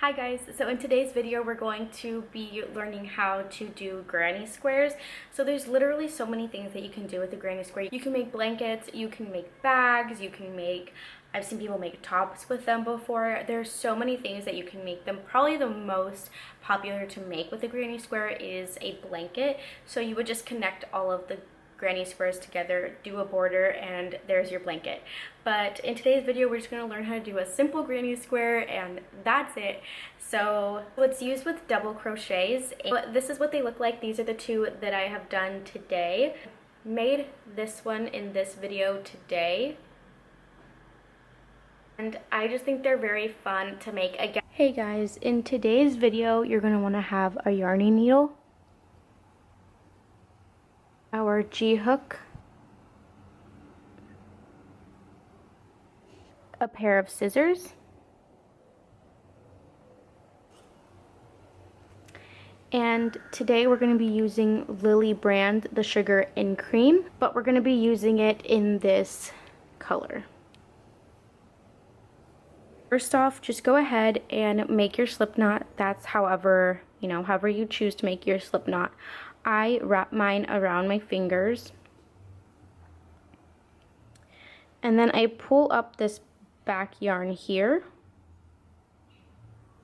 Hi guys, so in today's video we're going to be learning how to do granny squares. So there's literally so many things that you can do with a granny square. You can make blankets, you can make bags, I've seen people make tops with them before. There's so many things that you can make them. Probably the most popular to make with a granny square is a blanket. So you would just connect all of the granny squares together, do a border, and there's your blanket. But in today's video we're just going to learn how to do a simple granny square, and that's it. So it's used with double crochets. This is what they look like. These are the two that I have done today. Made this one in this video today, and I just think they're very fun to make. Again, hey guys, in today's video you're going to want to have a yarning needle, our G-hook, a pair of scissors, and today we're going to be using Lily brand, the Sugar and Cream, but we're going to be using it in this color. First off, just go ahead and make your slip knot. That's however you choose to make your slip knot. I wrap mine around my fingers, and then I pull up this back yarn here,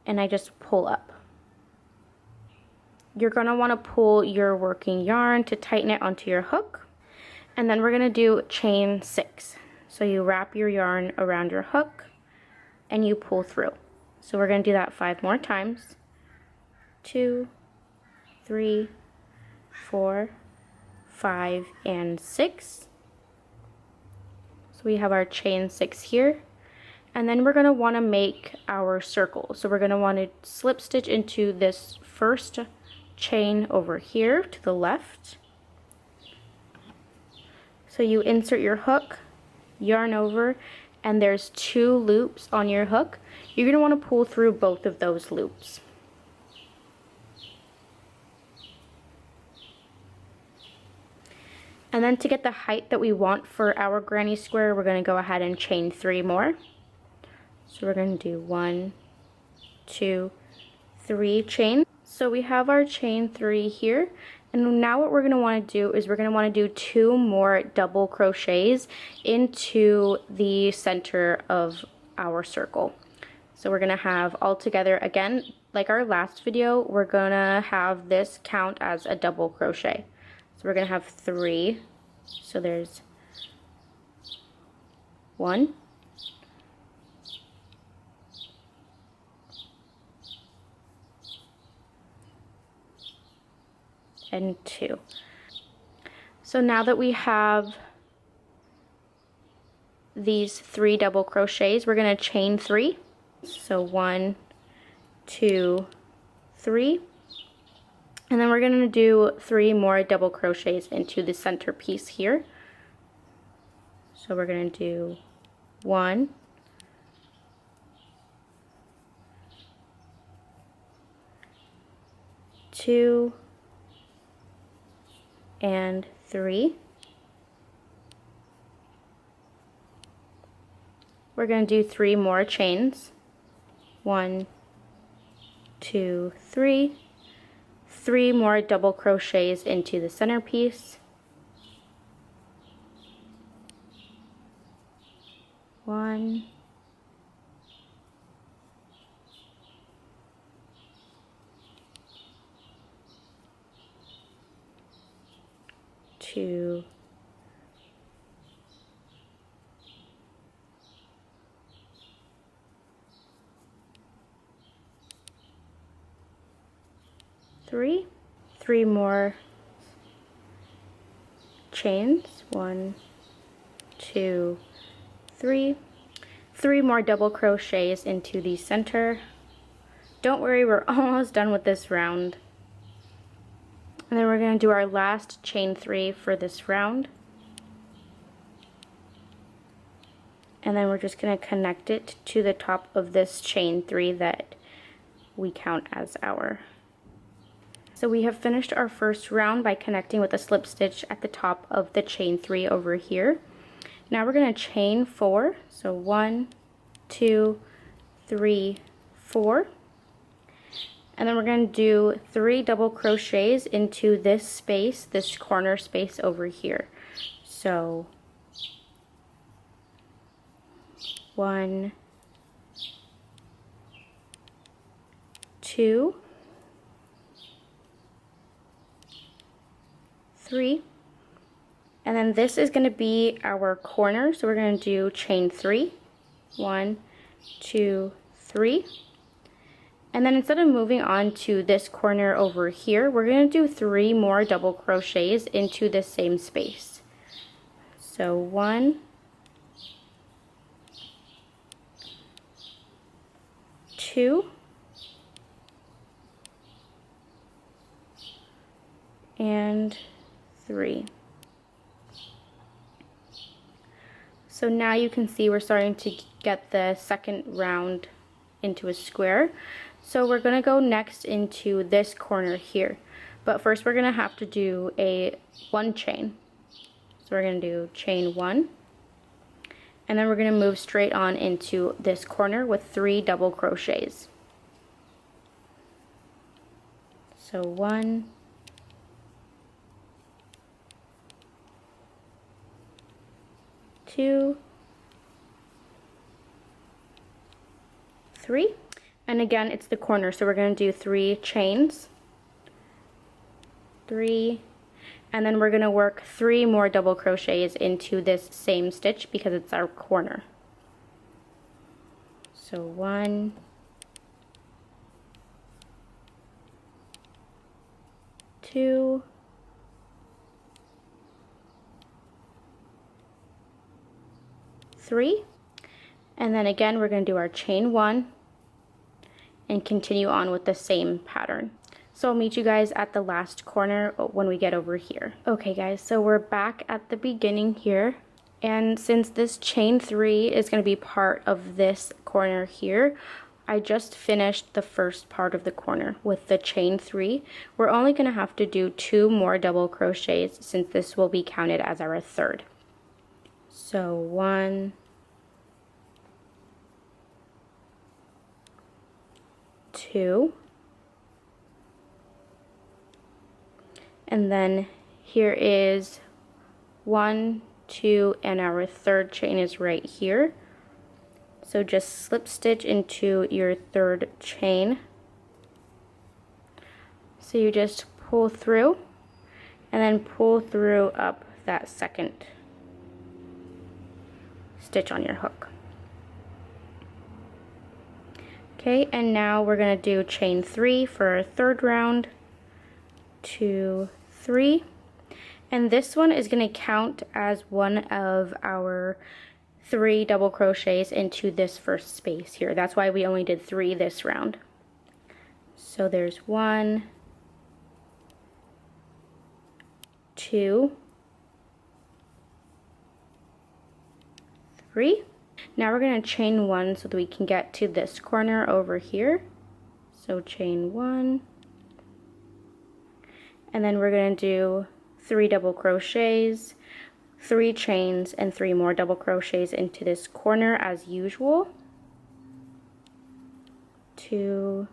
and I just pull up. You're going to want to pull your working yarn to tighten it onto your hook, and then we're going to do chain 6. So you wrap your yarn around your hook and you pull through. So we're going to do that 5 more times. 2, 3, 4, 5, and 6. So we have our chain 6 here, and then we're going to want to make our circle. So we're going to want to slip stitch into this first chain over here to the left. So you insert your hook, yarn over, and there's 2 loops on your hook. You're going to want to pull through both of those loops. And then to get the height that we want for our granny square, we're going to go ahead and chain 3 more. So we're going to do 1, 2, 3 chain. So we have our chain 3 here. And now what we're going to want to do is we're going to want to do 2 more double crochets into the center of our circle. So we're going to have all together, again, like our last video, we're going to have this count as a double crochet. So we're going to have 3. So there's 1, 2. So now that we have these 3 double crochets, we're going to chain 3. So 1, 2, 3. And then we're going to do 3 more double crochets into the center piece here. So we're going to do 1, 2, and 3. We're going to do 3 more chains. 1, 2, 3. 3 more double crochets into the center piece. 1, 2, 3. 3 more chains. 1, 2, 3. 3 more double crochets into the center. Don't worry, we're almost done with this round. And then we're going to do our last chain 3 for this round. And then we're just going to connect it to the top of this chain 3 that we count as our. So we have finished our first round by connecting with a slip stitch at the top of the chain 3 over here. Now we're going to chain 4. So 1, 2, 3, 4. And then we're going to do 3 double crochets into this space, this corner space over here. So 1, 2, 3, and then this is going to be our corner, so we're going to do chain 3, 1, 2, 3, and then instead of moving on to this corner over here, we're going to do 3 more double crochets into the same space. So 1, 2, and 3. So now you can see we're starting to get the second round into a square. So we're going to go next into this corner here. But first we're going to have to do a 1 chain. So we're going to do chain 1. And then we're going to move straight on into this corner with 3 double crochets. So 1, 2, 3, and again it's the corner, so we're going to do 3 chains, 3, and then we're going to work 3 more double crochets into this same stitch because it's our corner. So 1, 2, 3, and then again we're going to do our chain 1 and continue on with the same pattern. So I'll meet you guys at the last corner when we get over here. Okay guys, so we're back at the beginning here, and since this chain 3 is going to be part of this corner here, I just finished the first part of the corner with the chain 3. We're only going to have to do 2 more double crochets since this will be counted as our third. So 1, 2, and then here is 1, 2, and our third chain is right here. So just slip stitch into your third chain. So you just pull through and then pull through up that second stitch on your hook. Okay, and now we're going to do chain 3 for our third round. 2, 3, and this one is going to count as one of our 3 double crochets into this first space here. That's why we only did 3 this round. So there's 1, 2, 3. Now we're going to chain 1 so that we can get to this corner over here. So chain 1, and then we're going to do 3 double crochets, 3 chains, and 3 more double crochets into this corner as usual. 2,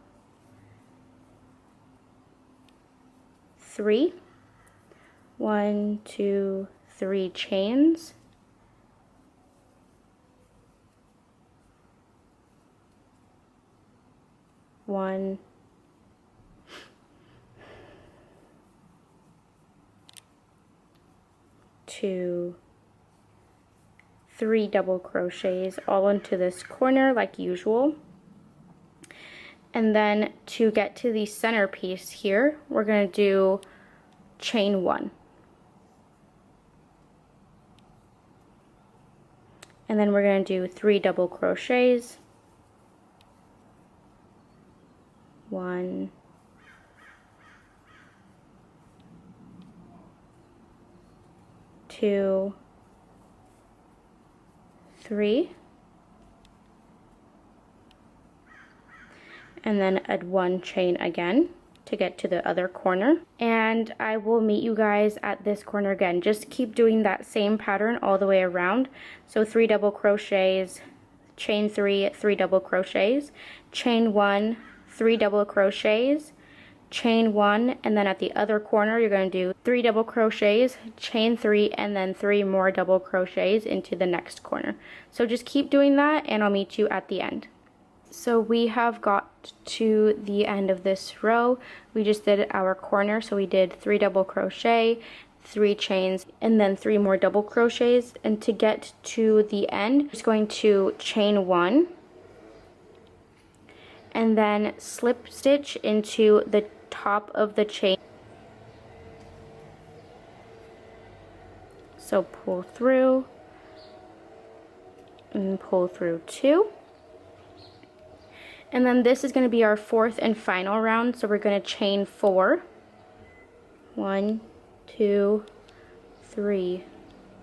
3, 1, 2, 3 chains, 1, 2, 3 double crochets all into this corner like usual. And then to get to the center piece here, we're going to do chain 1. And then we're going to do 3 double crochets. 1, 2, 3, and then add 1 chain again to get to the other corner. And I will meet you guys at this corner again. Just keep doing that same pattern all the way around. So 3 double crochets, chain 3, 3 double crochets, chain 1, 3 double crochets, chain 1, and then at the other corner you're going to do 3 double crochets, chain 3, and then 3 more double crochets into the next corner. So just keep doing that and I'll meet you at the end. So we have got to the end of this row. We just did our corner, so we did 3 double crochet, 3 chains, and then 3 more double crochets. And to get to the end, we're just going to chain 1 and then slip stitch into the top of the chain. So pull through and pull through 2. And then this is going to be our 4th and final round, so we're going to chain 4. 1, 2, 3,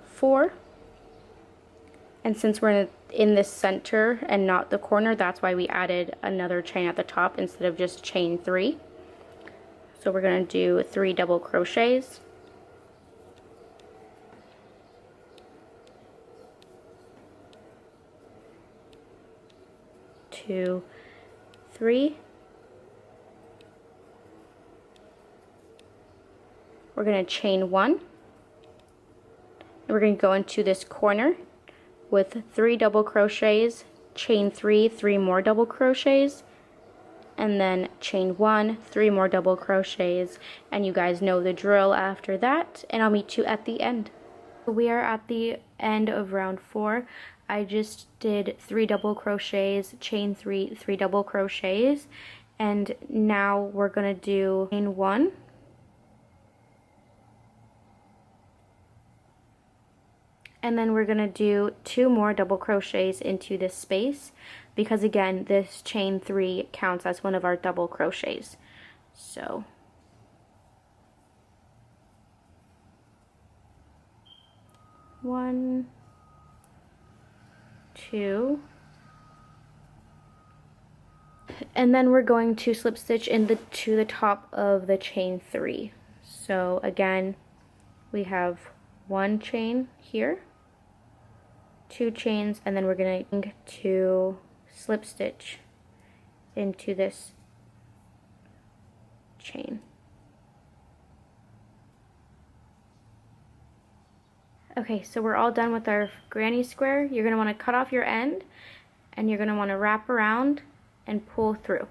4. And since we're in this center and not the corner, that's why we added another chain at the top instead of just chain 3. So we're going to do 3 double crochets. Two, 3. We're going to chain 1. And we're going to go into this corner with 3 double crochets, chain 3, 3 more double crochets, and then chain 1, 3 more double crochets, and you guys know the drill after that, and I'll meet you at the end. We are at the end of round 4. I just did 3 double crochets, chain 3, 3 double crochets, and now we're gonna do chain 1, and then we're gonna do 2 more double crochets into this space, because again, this chain 3 counts as one of our double crochets. So one, 2, and then we're going to slip stitch to the top of the chain 3. So again, we have 1 chain here, 2 chains, and then we're going to slip stitch into this chain. Okay, so we're all done with our granny square. You're going to want to cut off your end, and you're going to want to wrap around and pull through.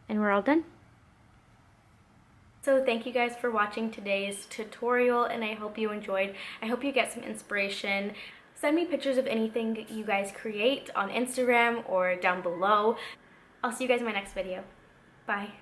And we're all done. So thank you guys for watching today's tutorial, and I hope you enjoyed. I hope you get some inspiration. Send me pictures of anything you guys create on Instagram or down below. I'll see you guys in my next video. Bye.